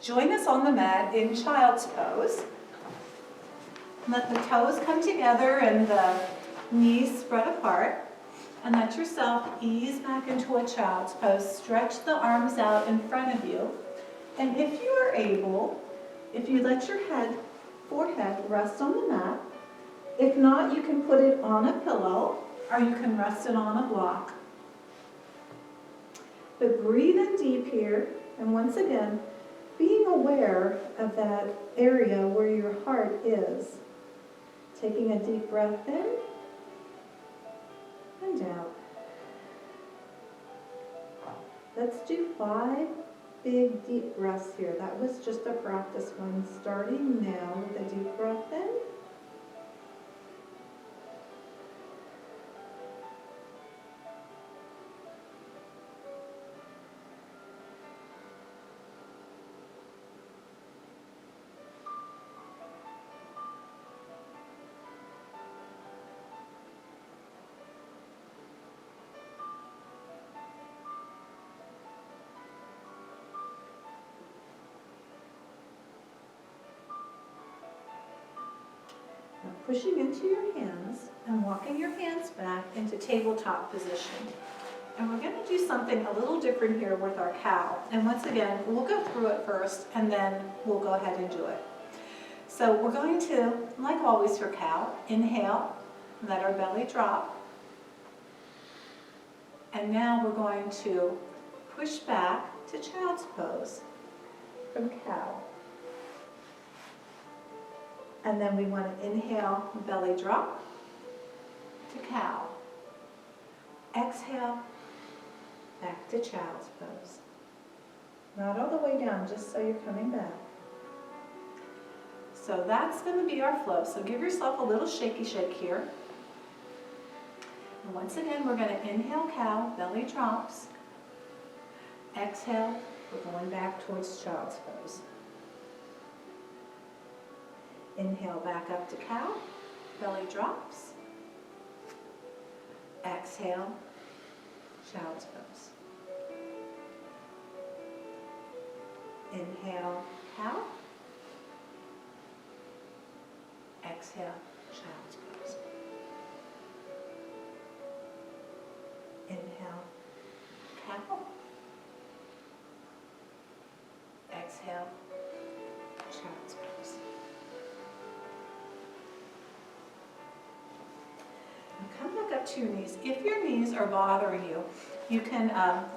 Join us on the mat in child's pose. Let the toes come together and the knees spread apart. And let yourself ease back into a child's pose. Stretch the arms out in front of you. And if you are able, if you let your forehead rest on the mat, if not, you can put it on a pillow or you can rest it on a block. But breathe in deep here, and once again, being aware of that area where your heart is. Taking a deep breath in and out. Let's do 5 big deep breaths here. That was just a practice one. Starting now with a deep breath in. Now pushing into your hands and walking your hands back into tabletop position. And we're going to do something a little different here with our cow. And once again, we'll go through it first and then we'll go ahead and do it. So we're going to, like always for cow, inhale, let our belly drop. And now we're going to push back to child's pose from cow. And then we want to inhale, belly drop to cow. Exhale, back to child's pose. Not all the way down, just so you're coming back. So that's going to be our flow. So give yourself a little shaky shake here. And once again, we're going to inhale, cow, belly drops. Exhale, we're going back towards child's pose. Inhale back up to cow, belly drops. Exhale, child's pose. Inhale, cow. Exhale, child's pose. Inhale, cow. Exhale, child's pose. Come back up to your knees. If your knees are bothering you, you can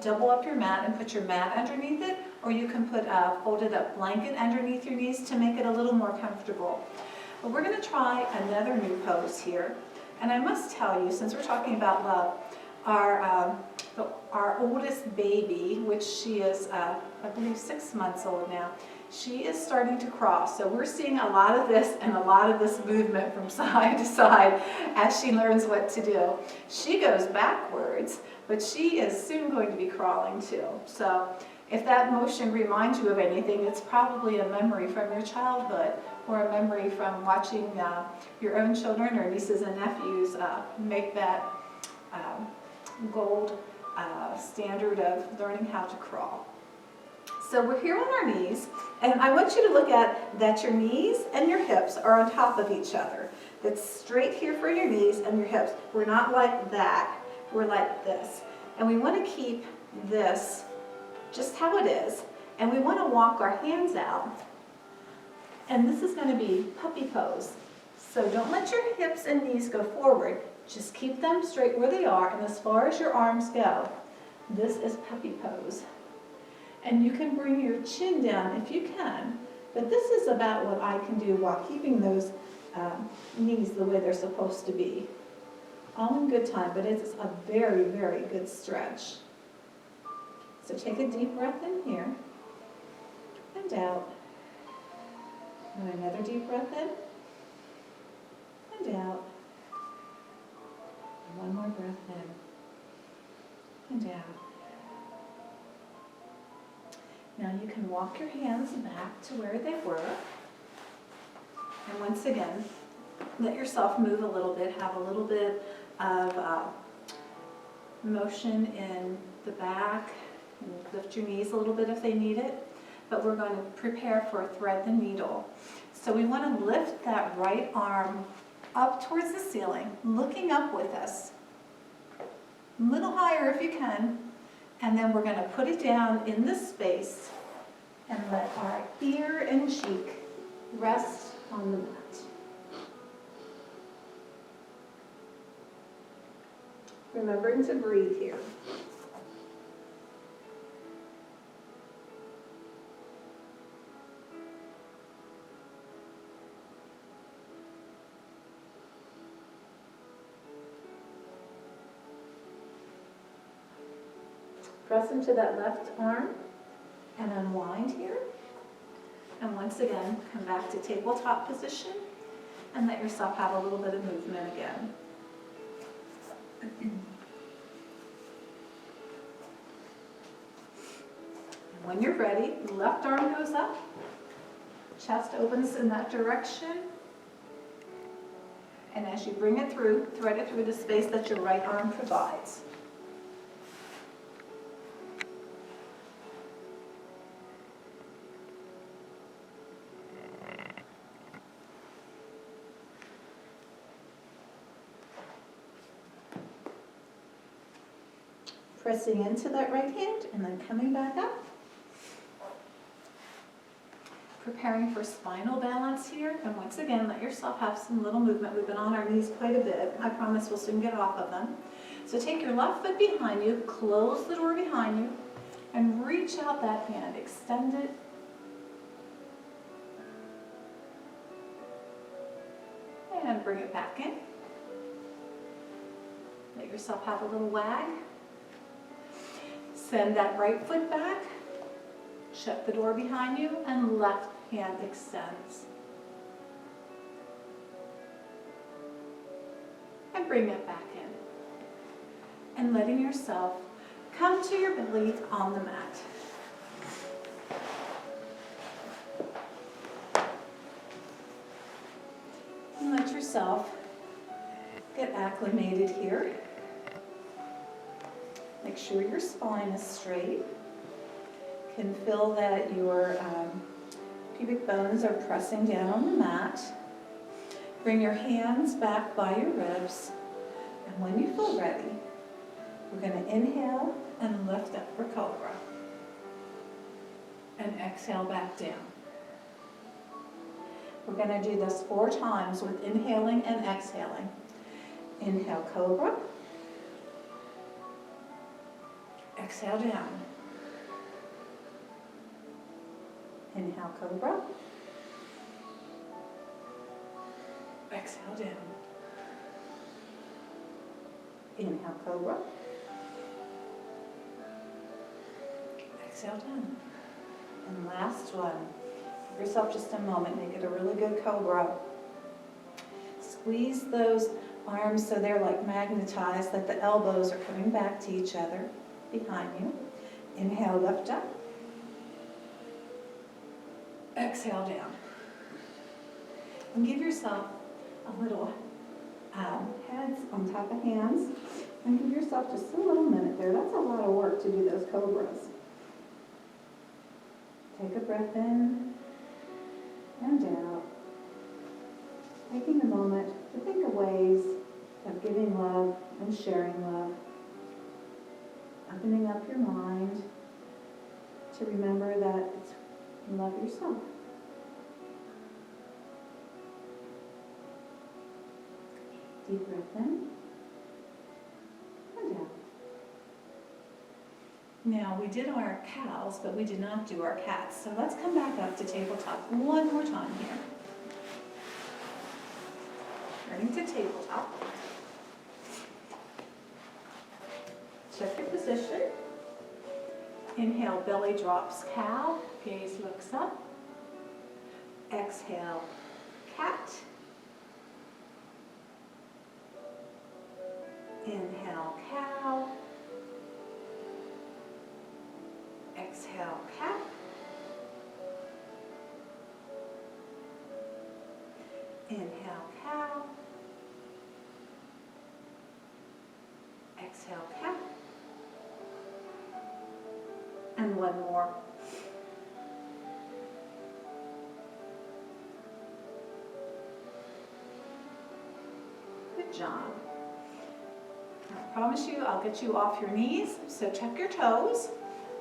double up your mat and put your mat underneath it, or you can put a folded up blanket underneath your knees to make it a little more comfortable. But we're going to try another new pose here. And I must tell you, since we're talking about love, our oldest baby, which she is, I believe, 6 months old now, she is starting to crawl. So we're seeing a lot of this and a lot of this movement from side to side as she learns what to do. She goes backwards, but she is soon going to be crawling too. So if that motion reminds you of anything, it's probably a memory from your childhood or a memory from watching your own children or nieces and nephews make that gold standard of learning how to crawl. So we're here on our knees, and I want you to look at that your knees and your hips are on top of each other. That's straight here for your knees and your hips. We're not like that, we're like this. And we want to keep this just how it is, and we want to walk our hands out. And this is going to be puppy pose. So don't let your hips and knees go forward, just keep them straight where they are, and as far as your arms go. This is puppy pose. And you can bring your chin down if you can, but this is about what I can do while keeping those knees the way they're supposed to be. All in good time, but it's a very, very good stretch. So take a deep breath in here and out. And another deep breath in and out. And one more breath in and out. Now you can walk your hands back to where they were. And once again, let yourself move a little bit, have a little bit of motion in the back. And lift your knees a little bit if they need it. but we're going to prepare for thread the needle. So we want to lift that right arm up towards the ceiling, looking up with us. A little higher if you can. And then we're going to put it down in this space and let our ear and cheek rest on the mat. Remembering to breathe here. Press into that left arm and unwind here. And once again, come back to tabletop position and let yourself have a little bit of movement again. And when you're ready, left arm goes up, chest opens in that direction. And as you bring it through, thread it through the space that your right arm provides. Pressing into that right hand and then coming back up. Preparing for spinal balance here. And once again, let yourself have some little movement. We've been on our knees quite a bit. I promise we'll soon get off of them. So take your left foot behind you, close the door behind you, and reach out that hand. Extend it. And bring it back in. Let yourself have a little wag. Send that right foot back, shut the door behind you, and left hand extends. And bring it back in. And letting yourself come to your belly on the mat. And let yourself get acclimated here. Make sure your spine is straight. Can feel that your pubic bones are pressing down on the mat. Bring your hands back by your ribs. And when you feel ready, we're going to inhale and lift up for cobra. And exhale back down. We're going to do this 4 times with inhaling and exhaling. Inhale, cobra. Exhale down. Inhale, cobra. Exhale down. Inhale, cobra. Exhale down. And last one. Give yourself just a moment. Make it a really good cobra. Squeeze those arms so they're like magnetized, that the elbows are coming back to each other behind you. Inhale, lift up. Exhale down. And give yourself a little heads on top of hands. And give yourself just a little minute there. That's a lot of work to do those cobras. Take a breath in and out. Taking a moment to think of ways of giving love and sharing love. Opening up your mind to remember that it's love yourself. Deep breath in and out. Now, we did our cows, but we did not do our cats. So let's come back up to tabletop one more time here. Turning to tabletop. Check your position. Inhale, belly drops cow, gaze looks up. Exhale, cat. Inhale, cow. Exhale, cat. Inhale, cow. Exhale, cat. And one more. Good job. I promise you I'll get you off your knees, so tuck your toes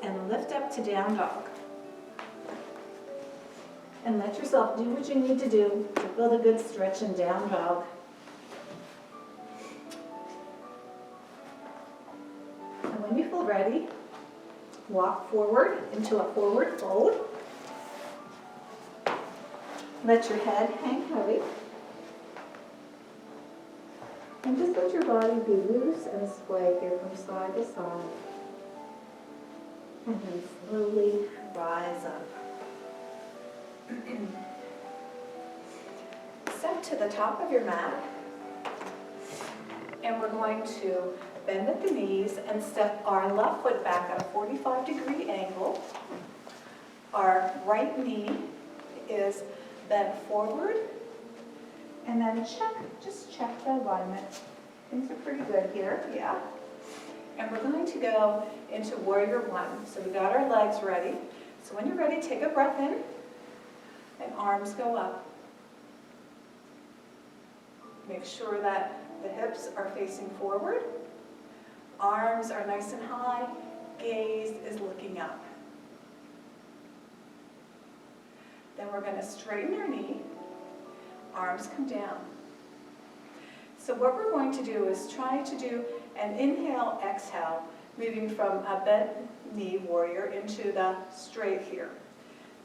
and lift up to down dog. And let yourself do what you need to do to build a good stretch in down dog. And when you feel ready, walk forward into a forward fold. Let your head hang heavy. And just let your body be loose and sway here from side to side. And then slowly rise up. Step to the top of your mat. And we're going to bend at the knees and step our left foot back at a 45-degree angle. Our right knee is bent forward. And then just check the alignment. Things are pretty good here, yeah. And we're going to go into warrior one. So we got our legs ready. So when you're ready, take a breath in and arms go up. Make sure that the hips are facing forward. Arms are nice and high. Gaze is looking up. Then we're going to straighten our knee. Arms come down. So what we're going to do is try to do an inhale, exhale, moving from a bent knee warrior into the straight here.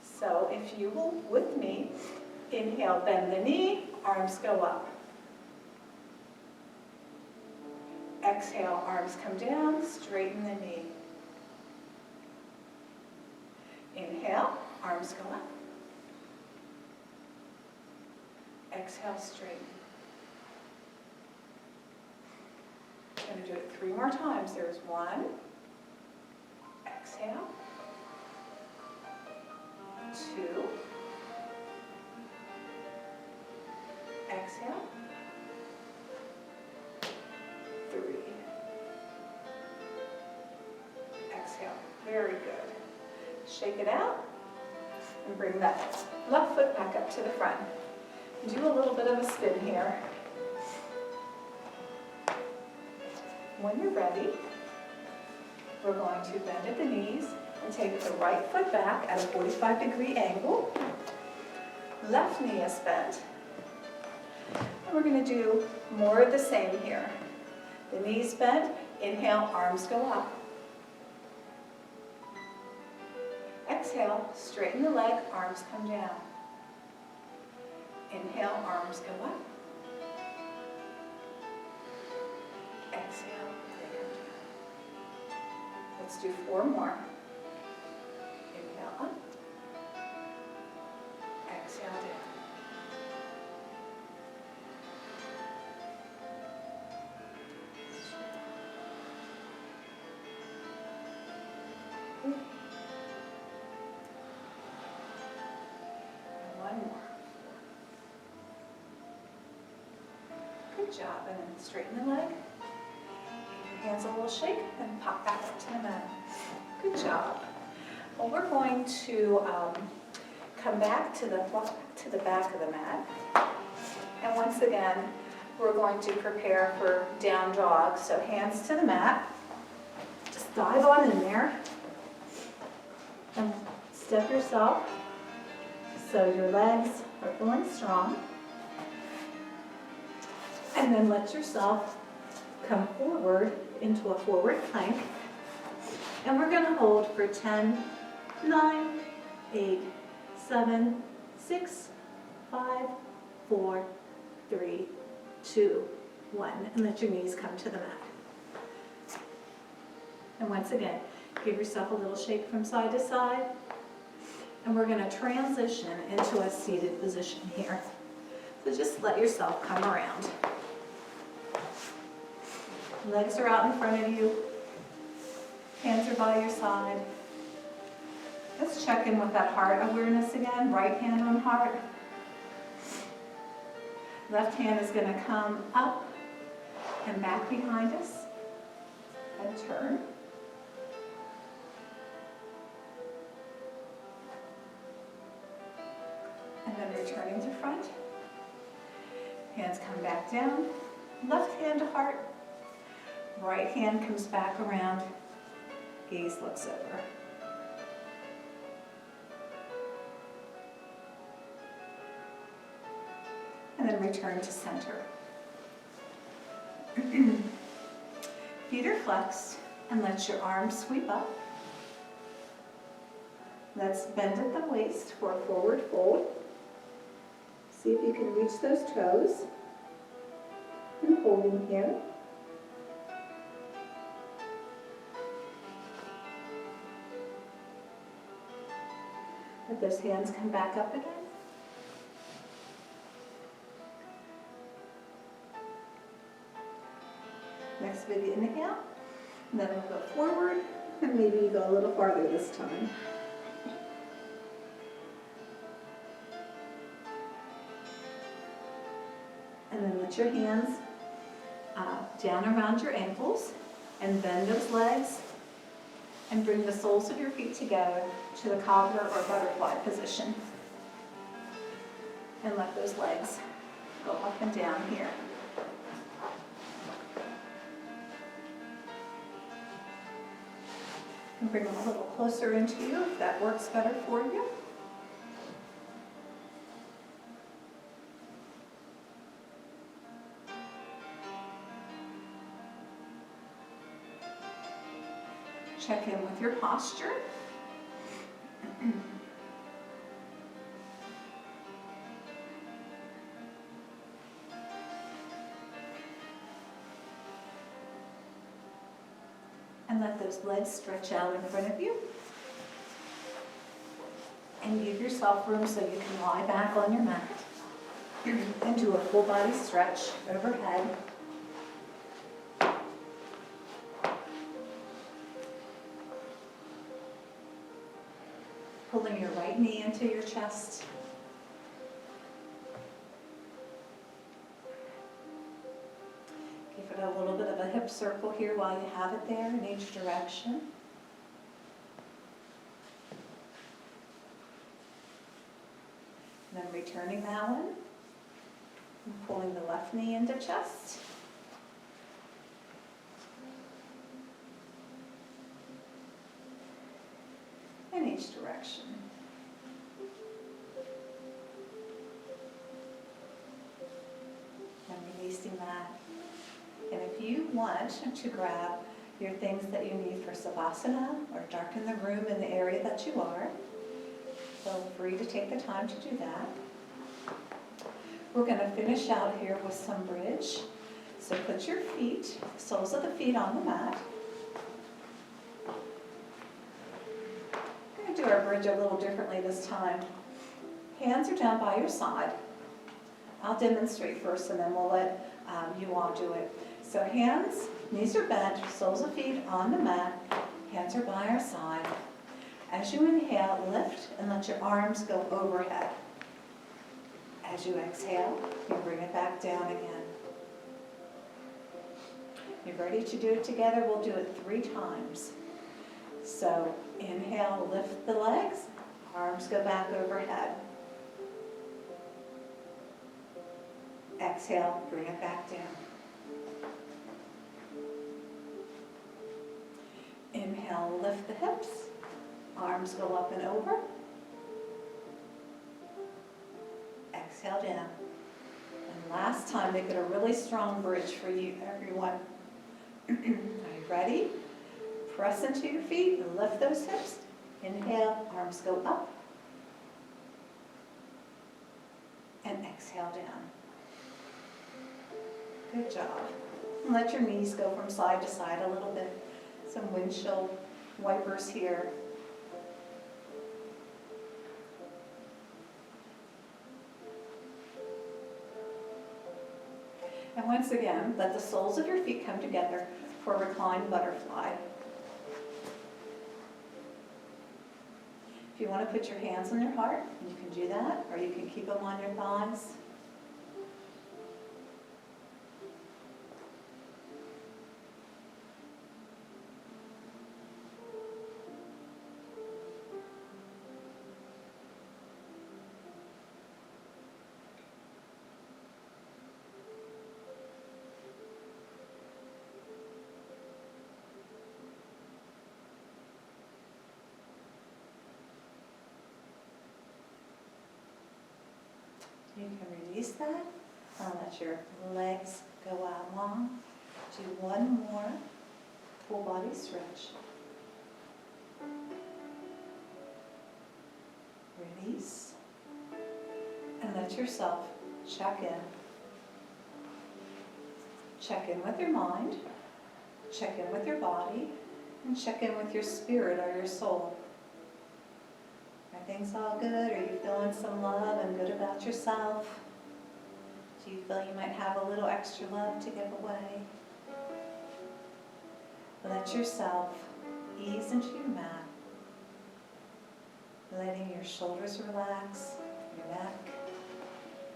So if you will, with me, inhale, bend the knee, arms go up. Exhale, arms come down, straighten the knee. Inhale, arms go up. Exhale, straighten. I'm going to do it 3 more times. There's 1. Exhale. 2. Exhale. 3. Exhale. Very good. Shake it out and bring that left foot back up to the front. Do a little bit of a spin here. When you're ready, we're going to bend at the knees and take the right foot back at a 45-degree angle. Left knee is bent. And we're going to do more of the same here. The knees bent, inhale, arms go up. Exhale, straighten the leg, arms come down. Inhale, arms go up. Exhale, they come down. Let's do 4 more. Inhale up. Exhale down. One more. Good job. And then straighten the leg. Give your hands a little shake and pop back up to the mat. Good job. Well, we're going to come back to the back of the mat. And once again, we're going to prepare for down dog. So hands to the mat. Just dive on in there. And step yourself so your legs are feeling strong. And then let yourself come forward into a forward plank. And we're going to hold for 10, 9, 8, 7, 6, 5, 4, 3, 2, 1. And let your knees come to the mat. And once again, give yourself a little shake from side to side. And we're going to transition into a seated position here. So just let yourself come around. Legs are out in front of you. Hands are by your side. Let's check in with that heart awareness again. Right hand on heart. Left hand is going to come up and back behind us and turn. And then returning to front. Hands come back down Left hand to heart. Right hand comes back around. Gaze looks over. And then return to center. Feet are flexed and let your arms sweep up. Let's bend at the waist for a forward fold. See if you can reach those toes. And holding here. Let those hands come back up again. Next big inhale. And then we'll go forward and maybe you go a little farther this time. And then let your hands down around your ankles and bend those legs and bring the soles of your feet together to the cobbler or butterfly position. And let those legs go up and down here. And bring them a little closer into you if that works better for you. Check in with your posture. And let those legs stretch out in front of you. And give yourself room so you can lie back on your mat and do a full body stretch overhead. Pulling your right knee into your chest. Give it a little bit of a hip circle here while you have it there in each direction. And then returning that one. And pulling the left knee into chest. In each direction. And releasing that. And if you want to grab your things that you need for Savasana or darken the room in the area that you are, feel free to take the time to do that. We're going to finish out here with some bridge. So put your feet, soles of the feet on the mat. Do our bridge a little differently this time. Hands are down by your side. I'll demonstrate first and then we'll let you all do it. So hands, knees are bent, soles of feet on the mat, hands are by our side. As you inhale, lift and let your arms go overhead. As you exhale, you bring it back down again. You're ready to do it together? We'll do it 3 times. So inhale, lift the legs, arms go back overhead. Exhale, bring it back down. Inhale, lift the hips, arms go up and over. Exhale down. And last time, make it a really strong bridge for you, everyone. Are you ready? Press into your feet and lift those hips. Inhale, arms go up. And exhale down. Good job. And let your knees go from side to side a little bit. Some windshield wipers here. And once again, let the soles of your feet come together for reclined butterfly. If you want to put your hands on your heart, you can do that, or you can keep them on your thighs. You can release that. Let your legs go out long. Do one more full body stretch. Release. And let yourself check in. Check in with your mind. Check in with your body. And check in with your spirit or your soul. Are things all good? Are you feeling some love and good about yourself? Do you feel you might have a little extra love to give away? Let yourself ease into your mat, letting your shoulders relax, your neck,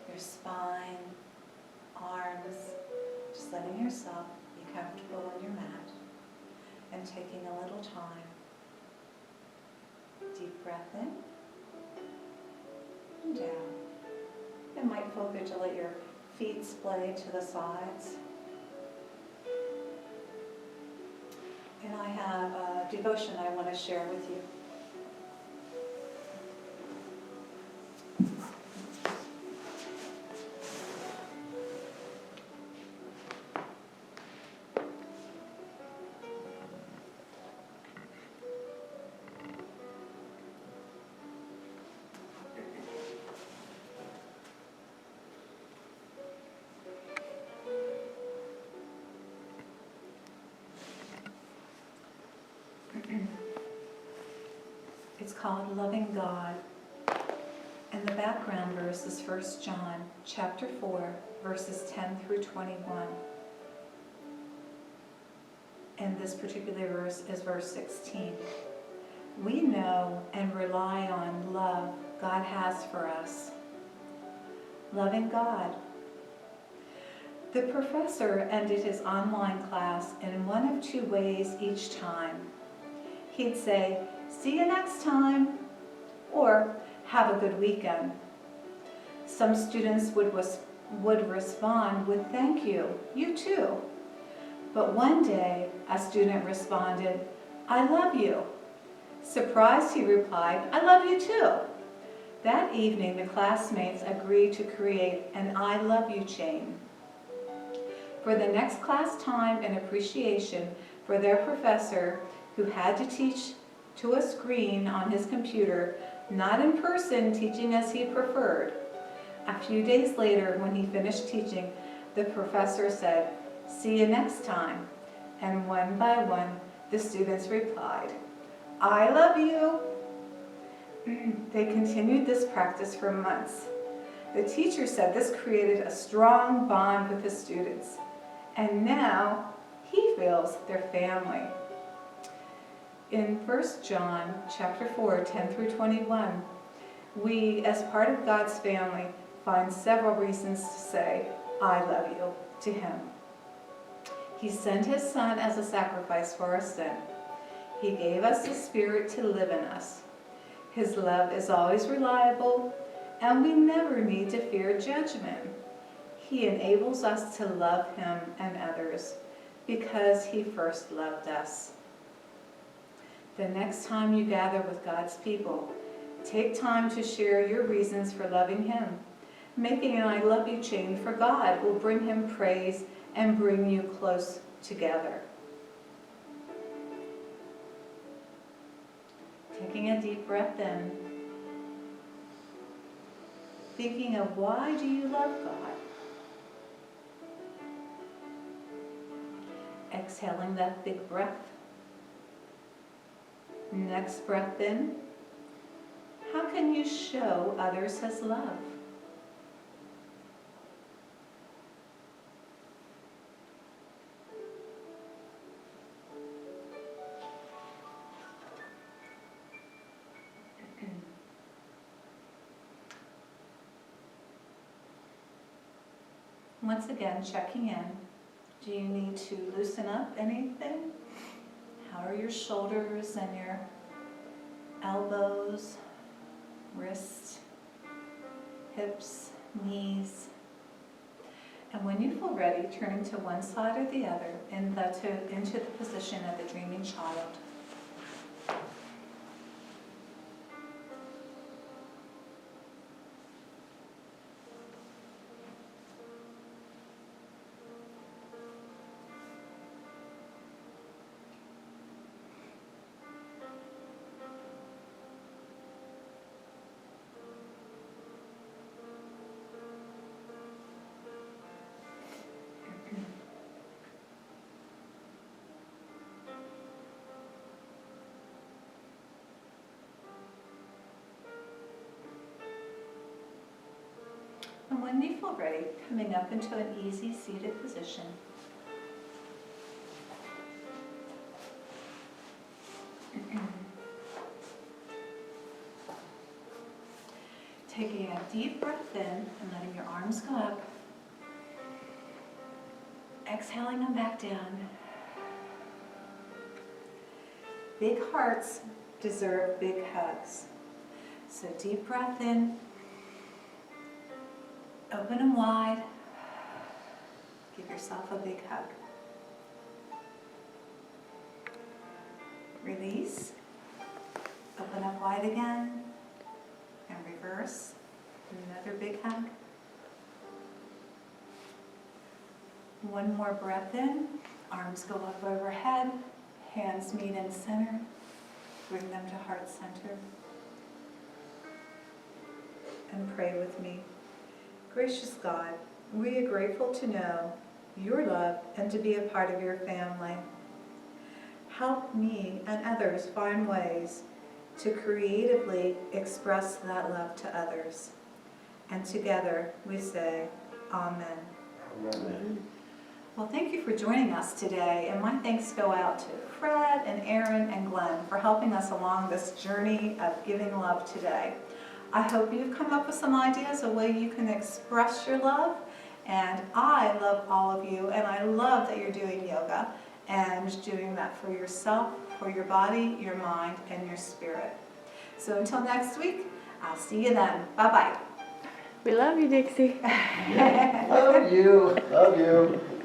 your spine, arms, just letting yourself be comfortable on your mat and taking a little time. Deep breath in and down. It might feel good to let your feet splay to the sides. And I have a devotion I want to share with you. It's called Loving God. And the background verse is 1 John chapter 4, verses 10 through 21. And this particular verse is verse 16. We know and rely on love God has for us. Loving God. The professor ended his online class in one of two ways each time. He'd say, "See you next time," or "Have a good weekend." Some students would respond with, "Thank you, you too." But one day, a student responded, "I love you." Surprised, he replied, "I love you too." That evening, the classmates agreed to create an "I love you" chain. For the next class time and appreciation for their professor, who had to teach to a screen on his computer, not in person teaching as he preferred. A few days later, when he finished teaching, the professor said, "See you next time." And one by one, the students replied, "I love you." They continued this practice for months. The teacher said this created a strong bond with the students. And now, he feels their family. In 1 John chapter 4, 10 through 21, we, as part of God's family, find several reasons to say, "I love you" to him. He sent his Son as a sacrifice for our sin. He gave us the Spirit to live in us. His love is always reliable, and we never need to fear judgment. He enables us to love him and others because he first loved us. The next time you gather with God's people, take time to share your reasons for loving him. Making an "I love you" chain for God will bring him praise and bring you close together. Taking a deep breath in, thinking of why do you love God? Exhaling that big breath. Next breath in. How can you show others his love? Once again, checking in. Do you need to loosen up anything? How are your shoulders and your elbows, wrists, hips, knees? And when you feel ready, turning to one side or the other into the position of the dreaming child. when you feel ready, coming up into an easy seated position. Taking a deep breath in and letting your arms go up. Exhaling them back down. Big hearts deserve big hugs. So deep breath in. Open them wide. Give yourself a big hug. Release. Open up wide again. And reverse. Another big hug. One more breath in. Arms go up overhead. Hands meet in center. Bring them to heart center. And pray with me. Gracious God, we are grateful to know your love and to be a part of your family. Help me and others find ways to creatively express that love to others. And together we say, Amen. Amen. Well, thank you for joining us today, and my thanks go out to Fred and Aaron and Glenn for helping us along this journey of giving love today. I hope you've come up with some ideas of way you can express your love, and I love all of you, and I love that you're doing yoga and doing that for yourself, for your body, your mind, and your spirit. So until next week, I'll see you then. Bye-bye. We love you, Dixie. Love you. Love you.